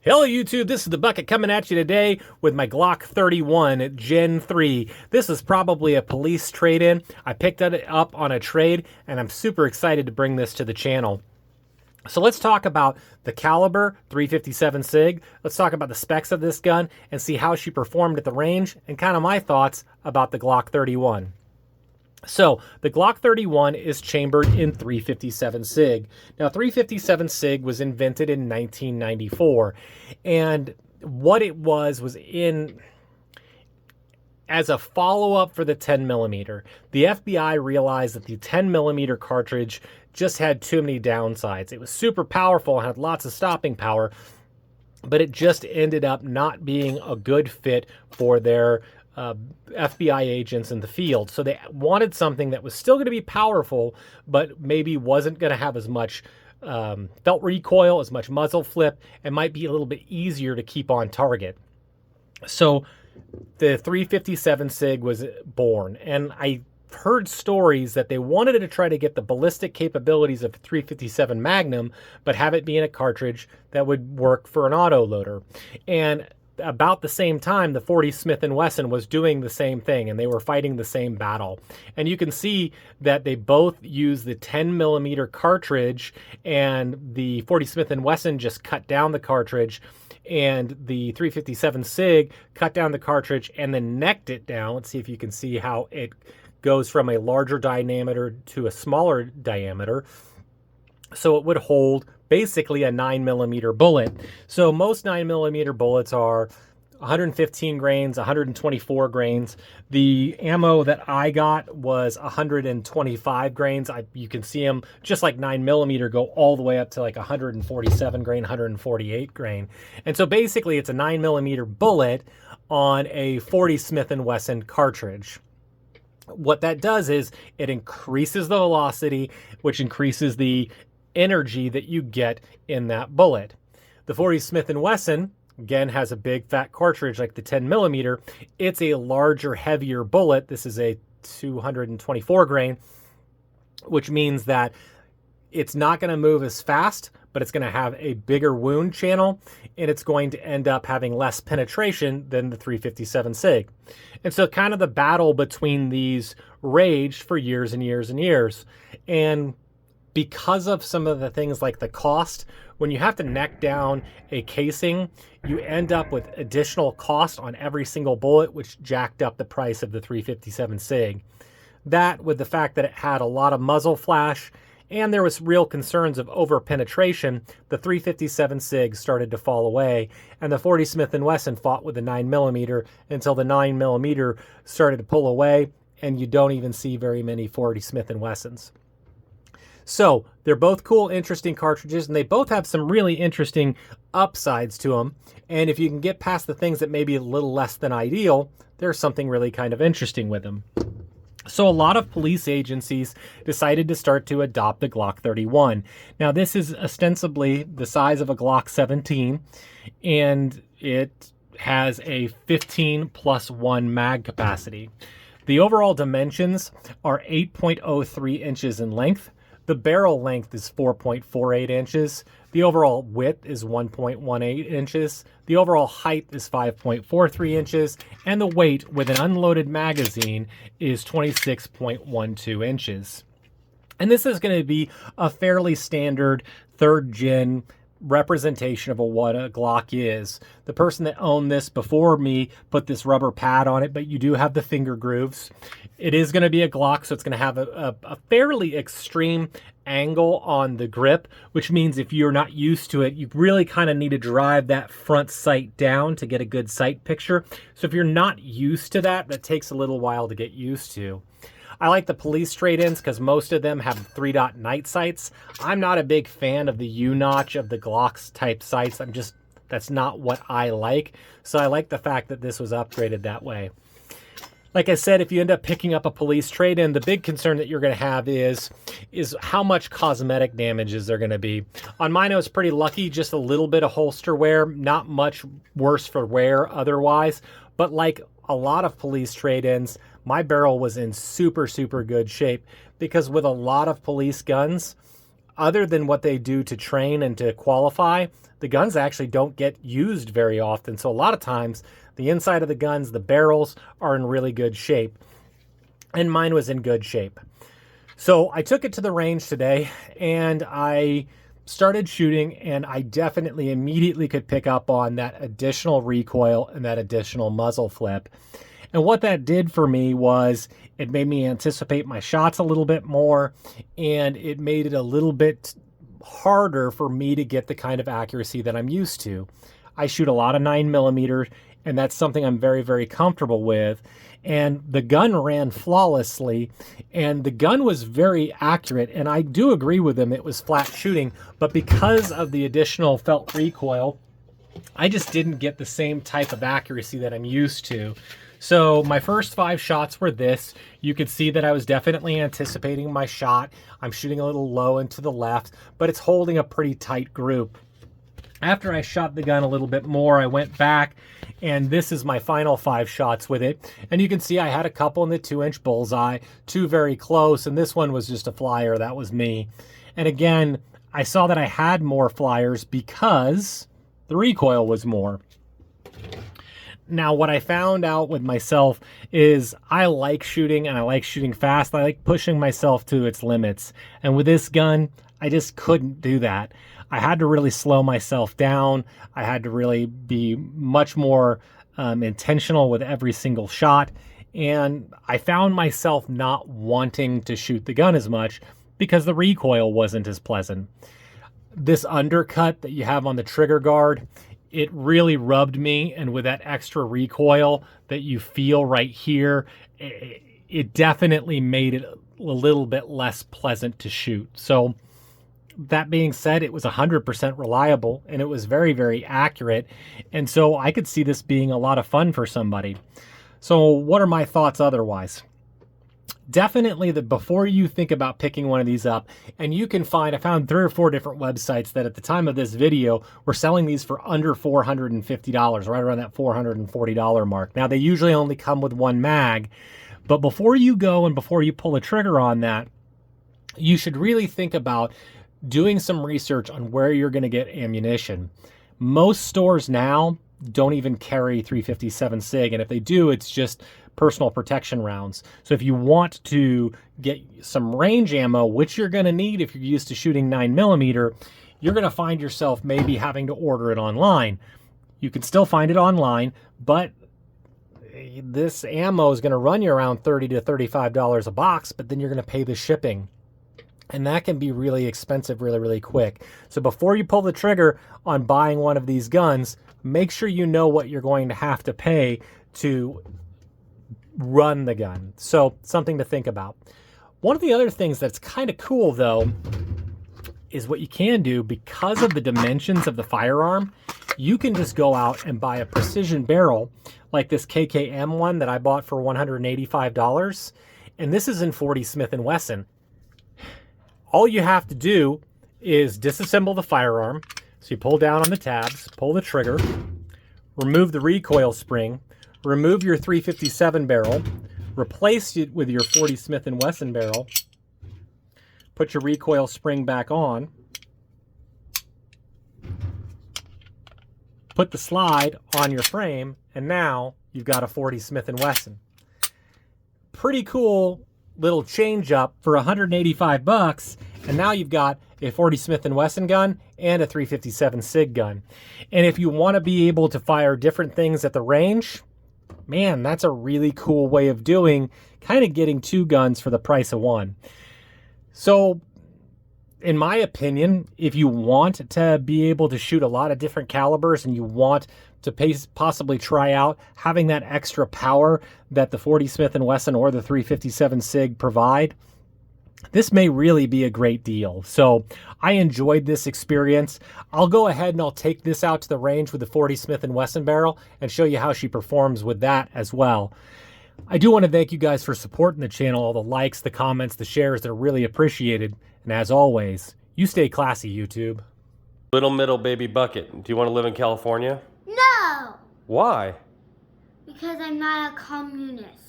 Hello YouTube, this is the Bucket coming at you today with my Glock 31 Gen 3. This is probably a police trade-in. I picked it up on a trade and I'm super excited to bring this to the channel. So let's talk about the caliber, 357 Sig. Let's talk about the specs of this gun and see how she performed at the range and kind of my thoughts about the Glock 31. So the Glock 31 is chambered in 357 Sig. Now 357 Sig was invented in 1994, and what it was in as a follow-up for the 10 millimeter. The FBI realized that the 10 millimeter cartridge just had too many downsides. It was super powerful and had lots of stopping power, but it just ended up not being a good fit for their FBI agents in the field. So they wanted something that was still going to be powerful, but maybe wasn't going to have as much felt recoil, as much muzzle flip, and might be a little bit easier to keep on target. So the 357 Sig was born, and I heard stories that they wanted to try to get the ballistic capabilities of 357 Magnum, but have it be in a cartridge that would work for an autoloader. And about the same time, the 40 Smith & Wesson was doing the same thing, and they were fighting the same battle. And you can see that they both use the 10 millimeter cartridge, and the 40 Smith & Wesson just cut down the cartridge, and the 357 Sig cut down the cartridge and then necked it down. Let's see if you can see how it goes from a larger diameter to a smaller diameter. So it would hold basically a 9 millimeter bullet. So most 9 millimeter bullets are 115 grains, 124 grains. The ammo that I got was 125 grains. You can see them, just like 9 millimeter, go all the way up to like 147 grain, 148 grain. And so basically it's a 9 millimeter bullet on a 40 Smith & Wesson cartridge. What that does is it increases the velocity, which increases the energy that you get in that bullet. The 40 Smith & Wesson, again, has a big fat cartridge like the 10 millimeter. It's a larger, heavier bullet. This is a 224 grain, which means that it's not going to move as fast, but it's going to have a bigger wound channel, and it's going to end up having less penetration than the 357 Sig. And so kind of the battle between these raged for years and years and years. And because of some of the things like the cost, when you have to neck down a casing, you end up with additional cost on every single bullet, which jacked up the price of the 357 Sig. That, with the fact that it had a lot of muzzle flash and there was real concerns of over penetration, the 357 Sig started to fall away, and the 40 Smith & Wesson fought with the 9 millimeter until the 9 millimeter started to pull away, and you don't even see very many 40 Smith & Wessons. So they're both cool, interesting cartridges, and they both have some really interesting upsides to them. And if you can get past the things that may be a little less than ideal, there's something really kind of interesting with them. So a lot of police agencies decided to start to adopt the Glock 31. Now this is ostensibly the size of a Glock 17, and it has a 15+1 mag capacity. The overall dimensions are 8.03 inches in length. The barrel length is 4.48 inches. The overall width is 1.18 inches. The overall height is 5.43 inches. And the weight with an unloaded magazine is 26.12 inches. And this is going to be a fairly standard third gen representation of what a Glock is. The person that owned this before me put this rubber pad on it, but you do have the finger grooves. It is going to be a Glock, so it's going to have a fairly extreme angle on the grip, which means if you're not used to it, you really kind of need to drive that front sight down to get a good sight picture. So if you're not used to that, that takes a little while to get used to. I like the police trade-ins because most of them have 3-dot night sights. I'm not a big fan of the U-notch of the Glocks type sights. That's not what I like. So I like the fact that this was upgraded that way. Like I said, if you end up picking up a police trade-in, the big concern that you're going to have is how much cosmetic damage is there going to be. On mine, I was pretty lucky, just a little bit of holster wear, not much worse for wear otherwise. But like a lot of police trade-ins, my barrel was in super, super good shape because with a lot of police guns, other than what they do to train and to qualify, the guns actually don't get used very often. So a lot of times the inside of the guns, the barrels are in really good shape. And mine was in good shape. So I took it to the range today and I started shooting, and I definitely immediately could pick up on that additional recoil and that additional muzzle flip. And what that did for me was it made me anticipate my shots a little bit more, and it made it a little bit harder for me to get the kind of accuracy that I'm used to. I shoot a lot of 9mm, and that's something I'm very, very comfortable with. And the gun ran flawlessly, and the gun was very accurate, and I do agree with him, it was flat shooting, but because of the additional felt recoil, I just didn't get the same type of accuracy that I'm used to. So my first 5 shots were this. You could see that I was definitely anticipating my shot. I'm shooting a little low and to the left, but it's holding a pretty tight group. After I shot the gun a little bit more, I went back, and this is my final 5 shots with it. And you can see I had a couple in the 2-inch bullseye, 2 very close, and this one was just a flyer. That was me. And again, I saw that I had more flyers because the recoil was more. Now, what I found out with myself is I like shooting, and I like shooting fast. I like pushing myself to its limits. And with this gun, I just couldn't do that. I had to really slow myself down. I had to really be much more intentional with every single shot. And I found myself not wanting to shoot the gun as much because the recoil wasn't as pleasant. This undercut that you have on the trigger guard, it really rubbed me. And with that extra recoil that you feel right here, it definitely made it a little bit less pleasant to shoot. So that being said, it was 100% reliable, and it was very, very accurate. And so I could see this being a lot of fun for somebody. So what are my thoughts otherwise? Definitely that before you think about picking one of these up, and you can find, I found 3 or 4 different websites that at the time of this video were selling these for under $450, right around that $440 mark. Now they usually only come with 1 mag, but before you go and before you pull the trigger on that, you should really think about doing some research on where you're going to get ammunition. Most stores now don't even carry 357 SIG, and if they do, it's just personal protection rounds. So if you want to get some range ammo, which you're going to need if you're used to shooting 9mm, you're going to find yourself maybe having to order it online. You can still find it online, but this ammo is going to run you around $30 to $35 a box, but then you're going to pay the shipping. And that can be really expensive really, really quick. So before you pull the trigger on buying one of these guns, make sure you know what you're going to have to pay to run the gun. So something to think about. One of the other things that's kind of cool though is what you can do because of the dimensions of the firearm. You can just go out and buy a precision barrel like this KKM one that I bought for $185. And this is in 40 Smith & Wesson. All you have to do is disassemble the firearm. So you pull down on the tabs, pull the trigger, remove the recoil spring, remove your 357 barrel, replace it with your 40 Smith & Wesson barrel, put your recoil spring back on, put the slide on your frame, and now you've got a 40 Smith & Wesson. Pretty cool little change up for $185, and now you've got a 40 Smith & Wesson gun and a 357 SIG gun. And if you want to be able to fire different things at the range, man, that's a really cool way of doing, kind of getting 2 guns for the price of 1. So in my opinion, if you want to be able to shoot a lot of different calibers and you want to possibly try out having that extra power that the 40 Smith & Wesson or the 357 SIG provide, this may really be a great deal. So I enjoyed this experience. I'll go ahead and I'll take this out to the range with the 40 Smith & Wesson barrel and show you how she performs with that as well. I do want to thank you guys for supporting the channel, all the likes, the comments, the shares. They're really appreciated. And as always, you stay classy, YouTube. Little middle baby bucket. Do you want to live in California? No! Why? Because I'm not a communist.